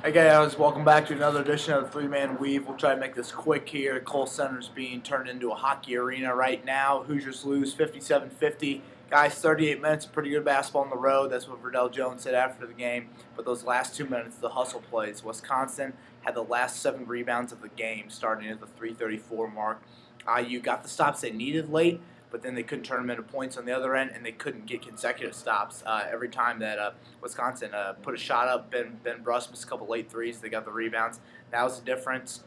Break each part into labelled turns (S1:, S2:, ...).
S1: Hey guys, welcome back to another edition of the Three Man Weave. We'll try to make this quick here. Kohl Center's being turned into a hockey arena right now. Hoosiers lose 57-50. Guys, 38 minutes, pretty good basketball on the road. That's what Verdell Jones said after the game. But those last 2 minutes, the hustle plays. Wisconsin had the last 7 rebounds of the game, starting at the 3:34 mark. IU got the stops they needed late, but then they couldn't turn them into points on the other end, and they couldn't get consecutive stops. Every time that Wisconsin put a shot up, Ben Bruss missed a couple late threes. They got the rebounds. That was the difference.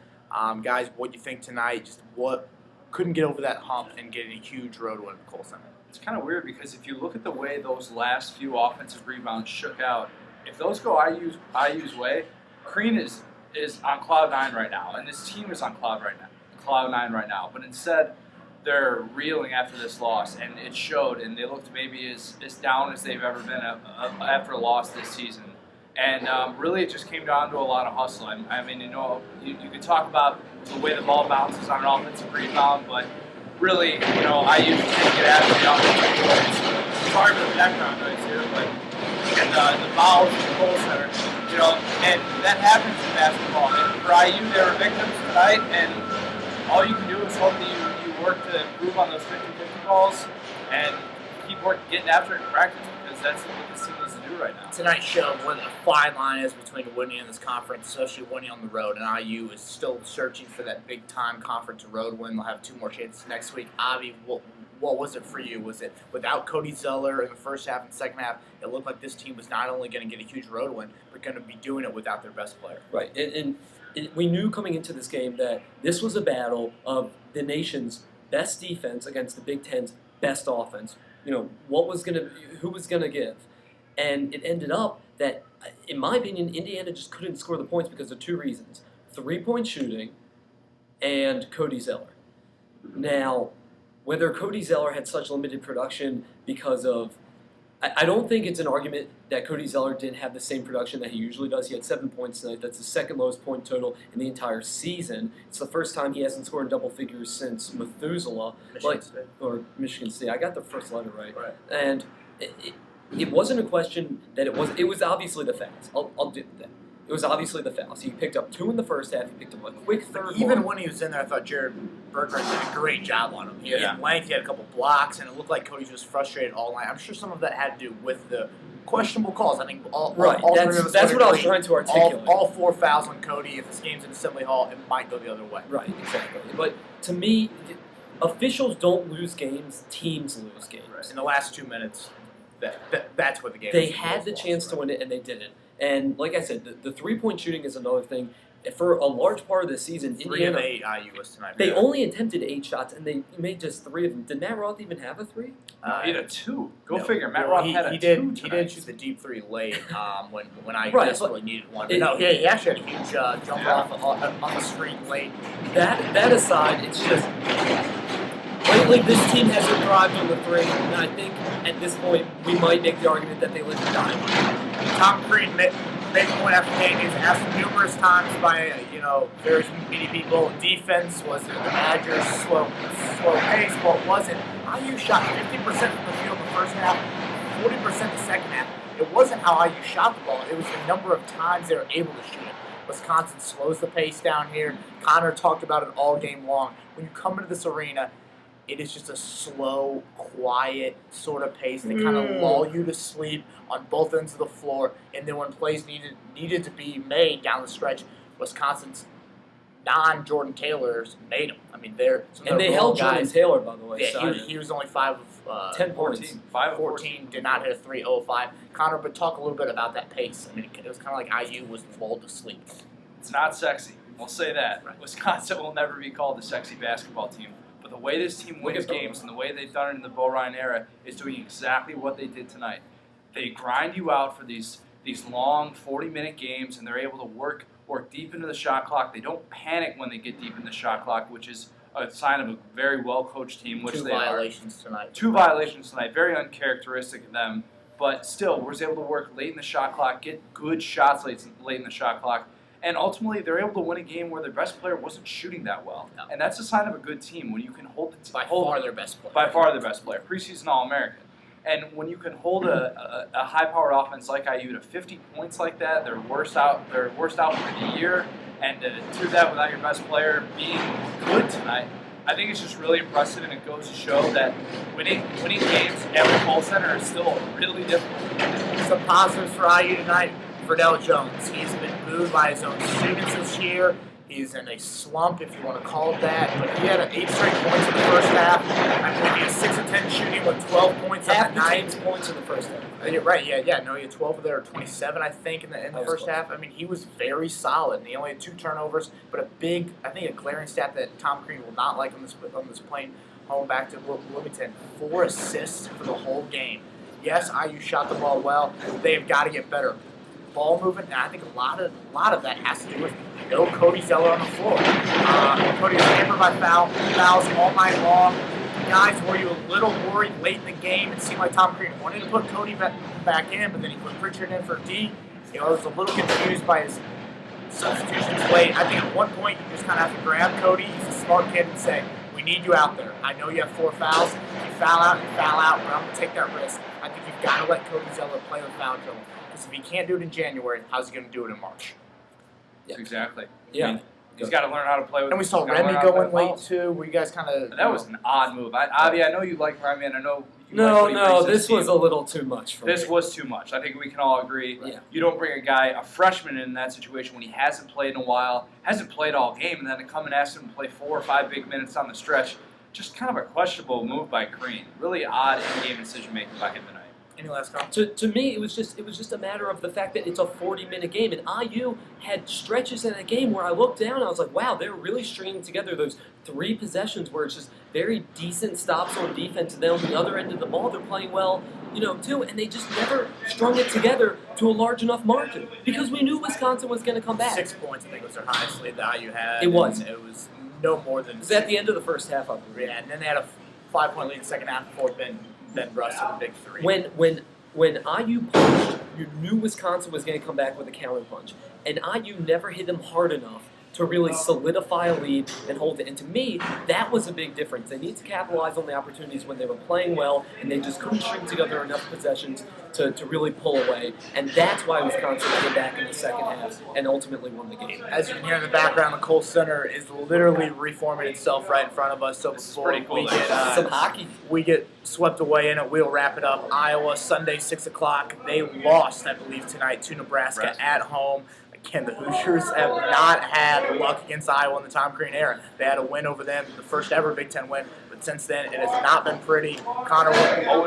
S1: Guys, what do you think tonight? Just what couldn't get over that hump and get a huge road win at Kohl Center.
S2: It's kind of weird because if you look at the way those last few offensive rebounds shook out, if those go IU's way, Crean is on cloud nine right now, and this team is on cloud nine right now. But instead, they're reeling after this loss, and it showed. And they looked maybe as down as they've ever been after a loss this season. And really, it just came down to a lot of hustle. I mean, you could talk about the way the ball bounces on an offensive rebound, but really, IU just didn't get after the offensive boards. Sorry for the background noise here, but and the fouls in the Kohl Center, and that happens in basketball. And for IU, they were victims tonight, and all you can do is hope that you work to improve on those 50-50 balls and keep getting after it in practice, because that's what this team needs to do right now.
S1: Tonight showed what the fine line is between winning in this conference, especially winning on the road. And IU is still searching for that big-time conference road win. They'll have 2 more chances next week. Avi, what was it for you? Was it without Cody Zeller in the first half and second half, it looked like this team was not only going to get a huge road win, but going to be doing it without their best player?
S3: Right, and we knew coming into this game that this was a battle of the nation's best defense against the Big Ten's best offense. Who was gonna give, and it ended up that, in my opinion, Indiana just couldn't score the points because of 2 reasons: 3-point shooting and Cody Zeller. Now, whether Cody Zeller had such limited production because of, I don't think it's an argument that Cody Zeller didn't have the same production that he usually does. He had 7 points tonight. That's the second lowest point total in the entire season. It's the first time he hasn't scored in double figures since Methuselah. Or Michigan State. I got the first letter right. And it wasn't a question that it was obviously the fouls. I'll do that. It was obviously the fouls. He picked up 2 in the first half. He picked up a quick third.
S1: Even when he was in there, I thought Jared Berger did a great job on him. He had length, he had a couple blocks, and it looked like Cody was frustrated all night. I'm sure some of that had to do with the questionable calls. I think all
S3: that's what I was trying to articulate.
S1: All 4 fouls on Cody. If this game's in Assembly Hall, it might go the other way.
S3: Right, exactly. But to me, officials don't lose games; teams lose games.
S1: Right. In the last 2 minutes, that's what the game.
S3: They had the chance to win it, and they didn't. And like I said, the 3-point shooting is another thing. For a large part of the season,
S1: 3 of 8 IU was tonight.
S3: They only attempted 8 shots, and they made just 3 of them. Did Matt Roth even have a 3?
S2: He had a 2. Go figure. Matt Roth had a 2
S1: He did shoot the deep 3 late when IU desperately needed one. But he actually had a huge jump off on the screen late.
S3: That aside, it's just lately this team hasn't thrived on the 3, and I think at this point we might make the argument that they live and die on it.
S1: Tom Crean made the point after the game. He's asked numerous times by various media people. Defense was the Badgers' slow pace. Well, it wasn't. IU shot 50% from the field in the first half, 40% the second half. It wasn't how IU shot the ball. It was the number of times they were able to shoot it. Wisconsin slows the pace down here. Connor talked about it all game long. When you come into this arena, it is just a slow, quiet sort of pace that kind of lull you to sleep on both ends of the floor. And then when plays needed to be made down the stretch, Wisconsin's non-Jordan Taylors made them. I mean,
S3: they held Jordan Taylor, by the way.
S1: Yeah, he was only 5 of
S3: 10 points.
S2: 5 of
S1: 14. Did not hit a 3.05. Connor, but talk a little bit about that pace. I mean, it was kind of like IU was lulled to sleep.
S2: It's not sexy. We'll say that.
S1: Right.
S2: Wisconsin will never be called a sexy basketball team. But the way this team wins games and the way they've done it in the Bo Ryan era is doing exactly what they did tonight. They grind you out for these long 40-minute games, and they're able to work deep into the shot clock. They don't panic when they get deep in the shot clock, which is a sign of a very well-coached team, which they are.
S1: 2 violations tonight.
S2: 2 violations tonight. Very uncharacteristic of them. But still, was able to work late in the shot clock, get good shots late in the shot clock. And ultimately, they're able to win a game where their best player wasn't shooting that well.
S1: No.
S2: And that's a sign of a good team when you can hold the
S1: By far their best player.
S2: By far their best player. Preseason All-American. And when you can hold a high-powered offense like IU to 50 points like that, their worst output of the year, and to do that without your best player being good tonight, I think it's just really impressive, and it goes to show that winning games at the Kohl Center is still really difficult.
S1: Some positives for IU tonight. Verdell Jones. He's been booed by his own students this year. He's in a slump, if you want to call it that. But he had 8 straight points in the first half. I believe he had 6 of 10 shooting with 12 points on
S3: Half
S1: the
S3: the
S1: night.
S3: team's points in the first half.
S1: You're right. Yeah. No, he had 12 of there, or 27, I think, in the
S3: That was
S1: first
S3: close.
S1: half. I mean, he was very solid. And he only had 2 turnovers, but I think a glaring stat that Tom Crean will not like on this plane home back to Bloomington: 4 assists for the whole game. Yes, IU shot the ball well. They've got to get better. Ball movement, and I think a lot of that has to do with no Cody Zeller on the floor. Cody was hampered by fouls all night long. Guys, were you a little worried late in the game? It seemed like Tom Crean wanted to put Cody back in, but then he put Pritchard in for D. I was a little confused by his substitutions late. I think at one point you just kind of have to grab Cody. He's a smart kid and say, "We need you out there. I know you have 4 fouls. If you foul out, you foul out, but I'm going to take that risk." I think you've got to let Cody Zeller play with foul trouble. Because if he can't do it in January, how's he going to do it in March?
S3: Yeah.
S2: Exactly.
S3: Yeah.
S2: I mean, he's got to learn how to play with.
S1: And we saw
S2: he's gotta
S1: Remy
S2: learn how to play
S1: going
S2: with
S1: late
S2: fouls.
S1: too. Were you guys kind of?
S2: That was an odd move. Avi, I know you like Remy, and I know you
S3: No,
S2: like what he
S3: no,
S2: brings to
S3: this
S2: the
S3: was
S2: team.
S3: a little too much for
S2: This
S3: me.
S2: was too much. I think we can all agree.
S3: Yeah.
S2: You don't bring a freshman in that situation when he hasn't played in a while, hasn't played all game, and then to come and ask him to play 4 or 5 big minutes on the stretch. Just kind of a questionable move by Crean. Really odd in-game decision making by him tonight.
S1: Any last comments?
S3: To me, it was just a matter of the fact that it's a 40-minute game, and IU had stretches in that game where I looked down and I was like, wow, they're really stringing together those 3 possessions where it's just very decent stops on defense, and then on the other end of the ball, they're playing well, too, and they just never strung it together to a large enough margin because we knew Wisconsin was going to come back.
S1: 6 points, I think, was their highest lead that IU had.
S3: It was.
S1: And it was no more than.
S3: It was at the end of the first half, I believe.
S1: Yeah, and then they had a 5-point lead in the second half before Ben Russ with a big 3.
S3: When IU punched, you knew Wisconsin was going to come back with a counter punch, and IU never hit them hard enough to really solidify a lead and hold it. And to me, that was a big difference. They need to capitalize on the opportunities when they were playing well, and they just couldn't string together enough possessions to really pull away. And that's why Wisconsin came back in the second half and ultimately won the game.
S1: As you can hear in the background, the Kohl Center is literally reforming itself right in front of us. So
S2: This is
S1: before
S2: pretty cool.
S1: we get
S3: Some hockey.
S1: we get swept away in it, we'll wrap it up. Iowa Sunday 6 o'clock. They lost, I believe, tonight to Nebraska at home. Again, the Hoosiers have not had luck against Iowa in the Tom Crean era. They had a win over them, the first ever Big Ten win, but since then it has not been pretty. Connor,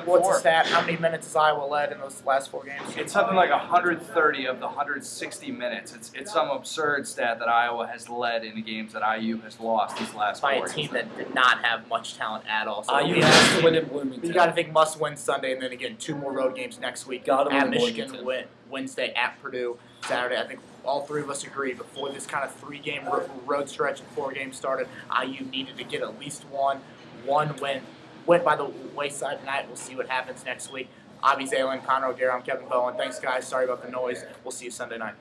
S1: what's the stat? How many minutes has Iowa led in those last 4 games?
S2: It's something like 130 of the 160 minutes. It's some absurd stat that Iowa has led in the games that IU has lost these last
S1: By
S2: 4
S1: a team that did not have much talent at all. So
S3: IU has to win in Bloomington.
S1: you got to think must win Sunday, and then again 2 more road games next week.
S3: Gotta
S1: at
S3: win
S1: Michigan,
S3: Bloomington.
S1: Wednesday at Purdue, Saturday. I think all 3 of us agree before this kind of 3-game road stretch and 4 games started, IU needed to get at least one win. Went by the wayside tonight. We'll see what happens next week. Avi Zalen, Connor O'Gara, I'm Kevin Bowen. Thanks, guys. Sorry about the noise. We'll see you Sunday night.